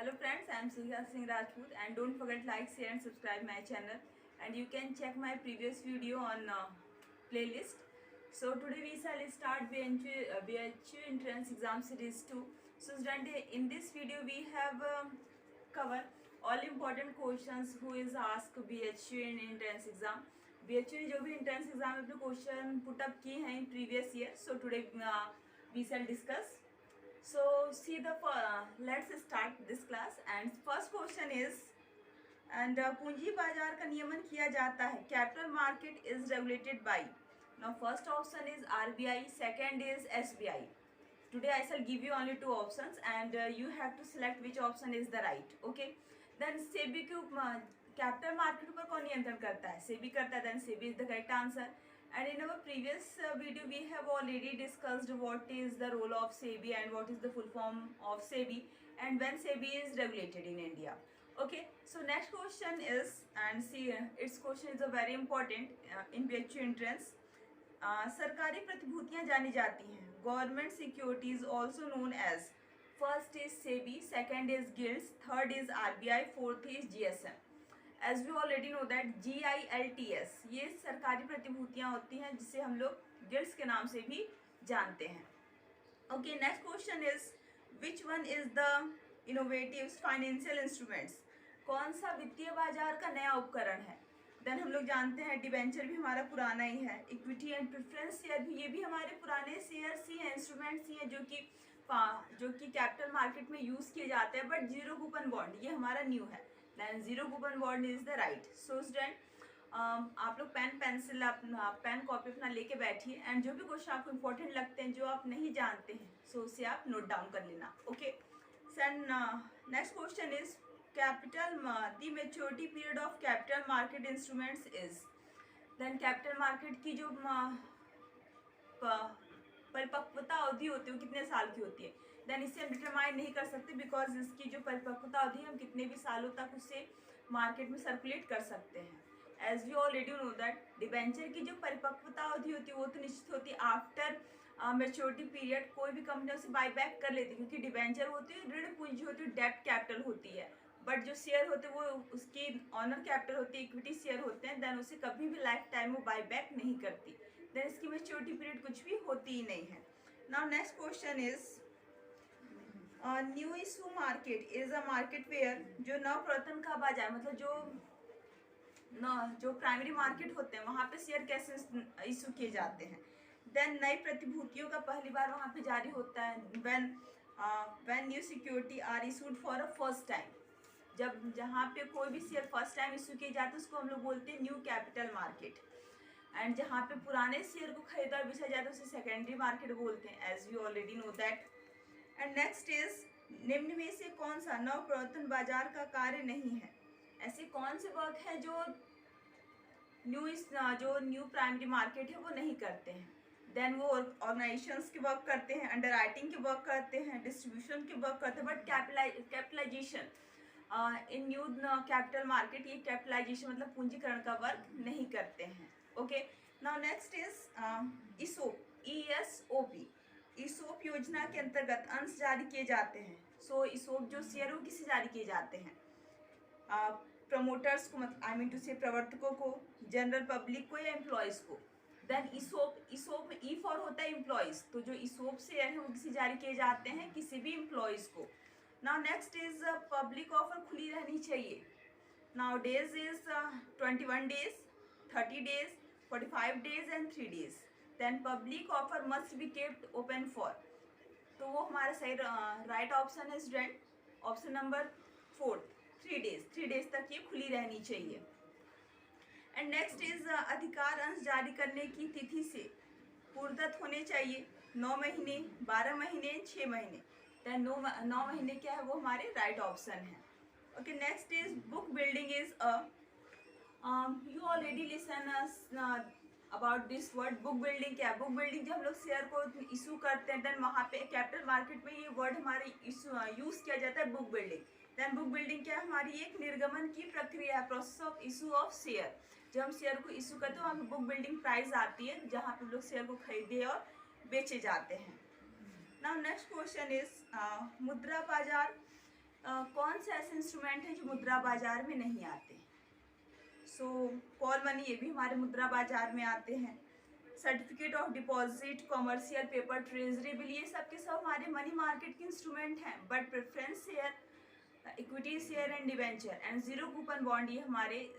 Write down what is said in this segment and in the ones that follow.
Hello friends, I am Sujata Singh Rajput and don't forget like, share and subscribe my channel and you can check my previous video on playlist. So today we shall start BHU entrance exam series 2. So student, in this video we have cover all important questions who is asked BHU in entrance exam. BHU ने जो भी entrance exam में अपने question put up किए हैं in previous year. So today we shall discuss. So see let's start this class and first question is and पूंजी बाजार का नियमन किया जाता है. Capital market is regulated by. Now first option is RBI, second is SBI. Today I shall give you only two options and you have to select which option is the right. Okay. Then SEBI के capital market पर कौन नियंत्रण करता है? SEBI करता है. Then SEBI is the correct answer. And in our previous video we have already discussed what is the role of SEBI and what is the full form of SEBI and when SEBI is regulated in India. Okay, so next question is and see its question is a very important in BHU entrance. सरकारी प्रतिभूतियां जानी जाती हैं. Government securities also known as. First is SEBI, second is gilts, third is RBI, fourth is GSM. As we already know that GILTS ये सरकारी प्रतिभूतियां होती हैं जिसे हम लोग गिल्ड्स के नाम से भी जानते हैं. Okay, next question is which one is the innovative financial instruments. कौन सा वित्तीय बाजार का नया उपकरण है? देन हम लोग जानते हैं डिबेंचर भी हमारा पुराना ही है. इक्विटी एंड प्रेफरेंस शेयर भी, ये भी हमारे पुराने शेयर्स ही हैं, इंस्ट्रूमेंट्स ही हैं जो कि कैपिटल मार्केट में यूज़ किए जाते हैं. बट जीरो कूपन बॉन्ड ये हमारा न्यू है. Than zero coupon bond is the right. So student आप लोग पेन पेंसिल पेन कॉपी अपना लेके बैठिए एंड जो भी क्वेश्चन आपको इंपॉर्टेंट लगते हैं जो आप नहीं जानते हैं सो उसे आप नोट डाउन कर लेना. Okay, next question is capital the maturity period of capital market instruments is. Then capital market की जो परिपक्वता अवधि होती है वो कितने साल की होती है? देन इससे हम डिटरमाइन नहीं कर सकते बिकॉज इसकी जो परिपक्वता अवधि हम कितने भी सालों तक उसे मार्केट में सर्कुलेट कर सकते हैं. As we already know that debenture की जो परिपक्वता अवधि होती है वो तो निश्चित होती है आफ्टर मेच्योरिटी पीरियड. कोई भी कंपनी उसे बाय बैक कर लेती है क्योंकि डिबेंचर होती है ऋण पूंजी होती है, डेब्ट कैपिटल होती है. बट जो शेयर होते हैं वो उसकी ऑनर कैपिटल होती है, इक्विटी शेयर होते हैं. देन उसे कभी भी लाइफ टाइम वो बाय बैक नहीं करती. देन इसकी मेच्योरिटी पीरियड कुछ भी होती ही नहीं है. Now next question is new issue market is a market where. जो नवप्रवर्तन का बाजार मतलब जो प्राइमरी मार्केट होते हैं वहाँ पे शेयर कैसे इशू किए जाते हैं. देन नई प्रतिभूतियों का पहली बार वहाँ पे जारी होता है when new security are issued for a first time. जब जहाँ पे कोई भी शेयर फर्स्ट टाइम इशू किए जाते हैं उसको हम लोग बोलते हैं न्यू कैपिटल मार्केट. एंड जहाँ पे पुराने शेयर को खरीदा और बेचा जाता है उसे सेकेंडरी मार्केट बोलते हैं as we already know that. And next is निम्न में से कौन सा नवप्रवर्तन बाजार का कार्य नहीं है? ऐसे कौन से वर्क है जो न्यू प्राइमरी मार्केट है वो नहीं करते हैं? देन वो ऑर्गेनाइजेशंस के वर्क करते हैं, अंडर राइटिंग के वर्क करते हैं, डिस्ट्रीब्यूशन के वर्क करते हैं. But capitalisation in new capital market ये कैपिटलाइजेशन मतलब पूंजीकरण का वर्क नहीं करते हैं. Okay, now next is ESOP, ESOP. ESOP योजना के अंतर्गत अंश जारी किए जाते हैं. सो इसोप जो शेयर वो किसे जारी किए जाते हैं? प्रमोटर्स को, मतलब आई मीन टू से प्रवर्तकों को, जनरल पब्लिक को या एम्प्लॉयज को. देन इसोप में ई फॉर होता है एम्प्लॉयज. तो जो इसोप शेयर है वो किसे जारी किए जाते हैं? किसी भी एम्प्लॉयज को. Now next is public offer खुली रहनी चाहिए. Now days is 21 days, 30 days, 45 days and 3 days. Then public offer must be kept open for. तो वो हमारा सही राइट ऑप्शन है student, option number 4, 3 days. 3 days तक ये खुली रहनी चाहिए. एंड नेक्स्ट इज अधिकार अंश जारी करने की तिथि से पूर्वदत्त होने चाहिए. 9 महीने, 12 महीने, 6 महीने. देन 9 महीने क्या है वो हमारे राइट ऑप्शन है. Okay, next is book building is you already listen about this word. Book building क्या है? बुक बिल्डिंग जब हम लोग शेयर को इशू करते हैं देन वहाँ पे कैपिटल मार्केट में ये वर्ड हमारे यूज़ किया जाता है book building. Then book building क्या है? हमारी एक निर्गमन की प्रक्रिया है, process of issue of share. जब हम शेयर को इशू करते हैं वहाँ पे बुक बिल्डिंग प्राइस आती है जहाँ पे लोग शेयर को खरीदे और बेचे जाते हैं. नाउ नेक्स्ट क्वेश्चन इज मुद्रा बाजार कौन से ऐसे इंस्ट्रूमेंट हैं जो मुद्रा बाजार में नहीं आते? सो कॉल मनी, ये भी हमारे मुद्रा बाजार में आते हैं। Certificate of deposit, commercial paper, treasury bill, ये सब के सब हमारे मनी मार्केट के इंस्ट्रूमेंट हैं। But preference share, equity share and debenture and zero coupon bond ये हमारे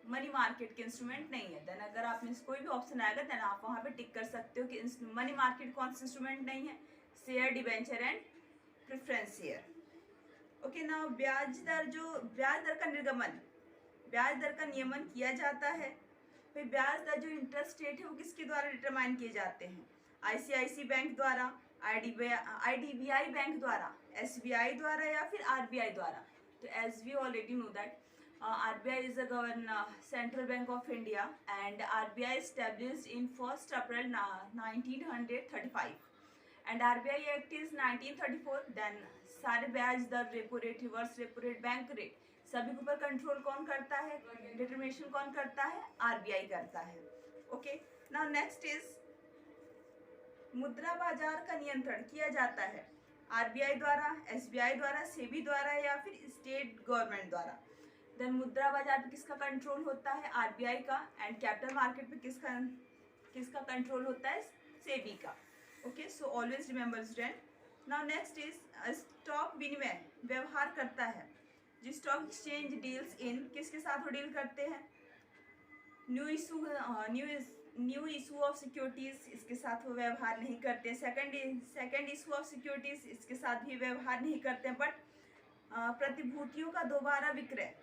मनी मार्केट के इंस्ट्रूमेंट नहीं है। देन अगर आप में कोई भी ऑप्शन आएगा देन आप वहाँ पे टिक कर सकते हो कि मनी मार्केट कौन सा इंस्ट्रूमेंट नहीं है, share, debenture and preference share. Okay ना, ब्याज दर का निर्गमन, ब्याज दर का नियमन किया जाता है। फिर ब्याज दर जो इंटरेस्ट रेट है वो किसके द्वारा डिटरमाइन किए जाते हैं? आईसीआईसी बैंक द्वारा, आईडीबीआई बैंक द्वारा, एसबीआई द्वारा या फिर आरबीआई द्वारा। तो as we already know that RBI is the Central Bank of India and RBI established in 1st April 1935 and RBI Act is 1934। then सारे ब्याज दर, repo rate, reverse repo rate, bank rate, सभी के ऊपर control कौन करता है, determination कौन करता है? RBI करता है। ओके, नाउ नेक्स्ट इज मुद्रा बाजार का नियंत्रण किया जाता है RBI द्वारा, SBI द्वारा, सेबी द्वारा या फिर स्टेट गवर्नमेंट द्वारा। देन मुद्रा बाजार पे किसका कंट्रोल होता है? RBI का। एंड कैपिटल मार्केट पे किसका कंट्रोल होता है? सेबी का। Okay, so always remember student. Now next is stock विनिमय व्यवहार करता है। जो स्टॉक एक्सचेंज डील्स इन, किसके साथ वो डील करते हैं? न्यू इशू ऑफ सिक्योरिटीज, इसके साथ वो व्यवहार नहीं करते। सेकंड इशू ऑफ सिक्योरिटीज, इसके साथ भी व्यवहार नहीं करते। बट प्रतिभूतियों का दोबारा विक्रय,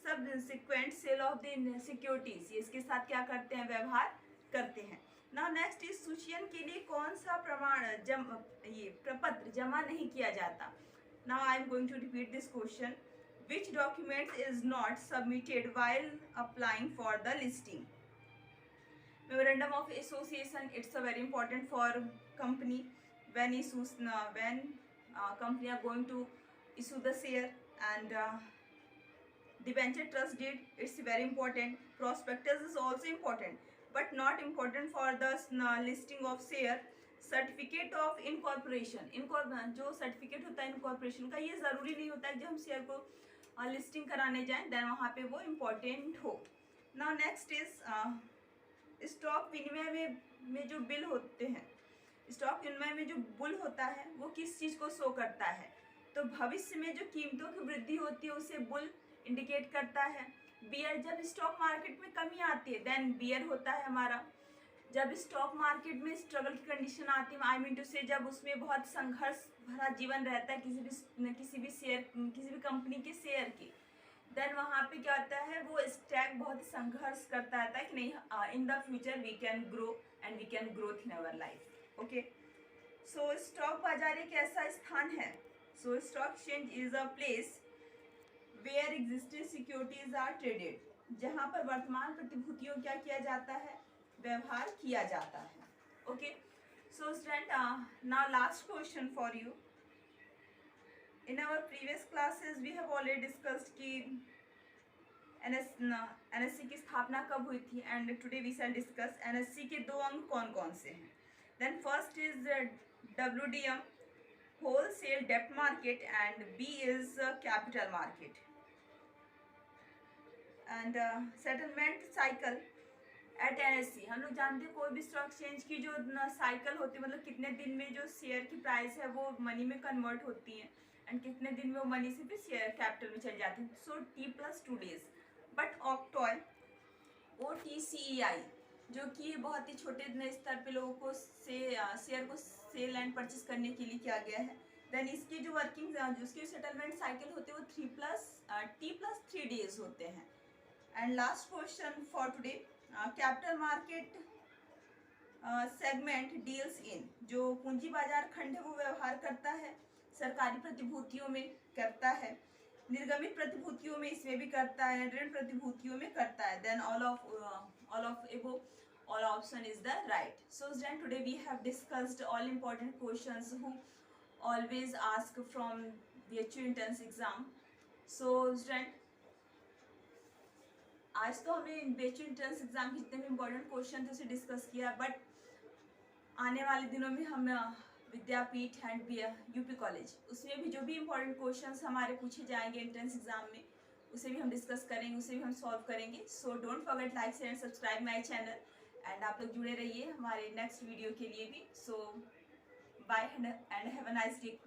subsequent sale of the securities, ये इसके साथ क्या करते हैं? व्यवहार करते हैं। नाउ नेक्स्ट इज सूचीयन के लिए कौन सा प्रपत्र जमा नहीं किया जाता? Now I am going to repeat this question. Which document is not submitted while applying for the listing? Memorandum of association, it's a very important for company when company are going to issue the share। and debenture trust deed, it's very important। prospectus is also important but not important for the listing of share। Certificate of incorporation, जो certificate होता है incorporation का, ये ज़रूरी नहीं होता है जब हम शेयर को लिस्टिंग कराने जाएं देन वहाँ पे वो इम्पोर्टेंट हो। नाउ नेक्स्ट इज स्टॉक विनिमय में जो बिल होते हैं, स्टॉक विनिमय में जो बुल होता है वो किस चीज़ को शो करता है? तो भविष्य में जो कीमतों की वृद्धि होती है उसे बुल इंडिकेट करता है। बियर, जब स्टॉक मार्केट में कमी आती है देन बियर होता है हमारा। जब स्टॉक मार्केट में स्ट्रगल की कंडीशन आती है, आई मीन टू से जब उसमें बहुत संघर्ष भरा जीवन रहता है किसी भी कंपनी के शेयर की, देन वहाँ पे क्या होता है? वो स्टॉक बहुत संघर्ष करता रहता है कि नहीं, in the future we can grow and we can growth in our life. Okay, so stock बाजार एक ऐसा स्थान है, so stock exchange is a place where existing securities are traded, जहाँ पर वर्तमान प्रतिभूतियों क्या किया जाता है? व्यवहार किया जाता है। Okay, so student, now last question for you. In our previous classes we have already discussed कि एनएससी की स्थापना कब हुई थी and today we shall discuss NSC के दो अंग कौन कौन से हैं। Then first is WDM, wholesale डेप्ट market, and B is capital market. And settlement cycle at NSC, हम लोग जानते हैं कोई भी स्टॉक एक्सचेंज की जो साइकिल होती है, मतलब कितने दिन में जो शेयर की प्राइस है वो मनी में कन्वर्ट होती है एंड कितने दिन में वो मनी से फिर शेयर कैपिटल में चल जाती है। सो T+2 days। बट ऑक्टॉय OTCEI, जो कि बहुत ही छोटे स्तर पे लोगों को शेयर को सेल एंड परचेज करने के लिए किया गया है। देन इसकी जो वर्किंग, उसकी सेटलमेंट साइकिल होती है वो T+3 days होते हैं। And last question for today, capital market segment deals in, जो पूंजी बाजार खंड है वो व्यवहार करता है सरकारी प्रतिभूतियों में करता है, निर्गमित प्रतिभूतियों में इसमें भी करता है, ऋण प्रतिभूतियों में करता है। Then all of above, all option is the right। So student, today we have discussed all important questions who always ask from BHU entrance exam। So student, आज तो हमने BHU entrance exam के जितने भी important question थे उसे discuss किया, but आने वाले दिनों में हम विद्यापीठ एंड यूपी कॉलेज, उसमें भी जो भी इम्पोर्टेंट क्वेश्चंस हमारे पूछे जाएंगे एंट्रेंस एग्जाम में, उसे भी हम डिस्कस करेंगे, उसे भी हम सॉल्व करेंगे। So don't forget like share and subscribe my channel, and आप लोग जुड़े रहिए हमारे नेक्स्ट वीडियो के लिए भी। So bye and have a nice day.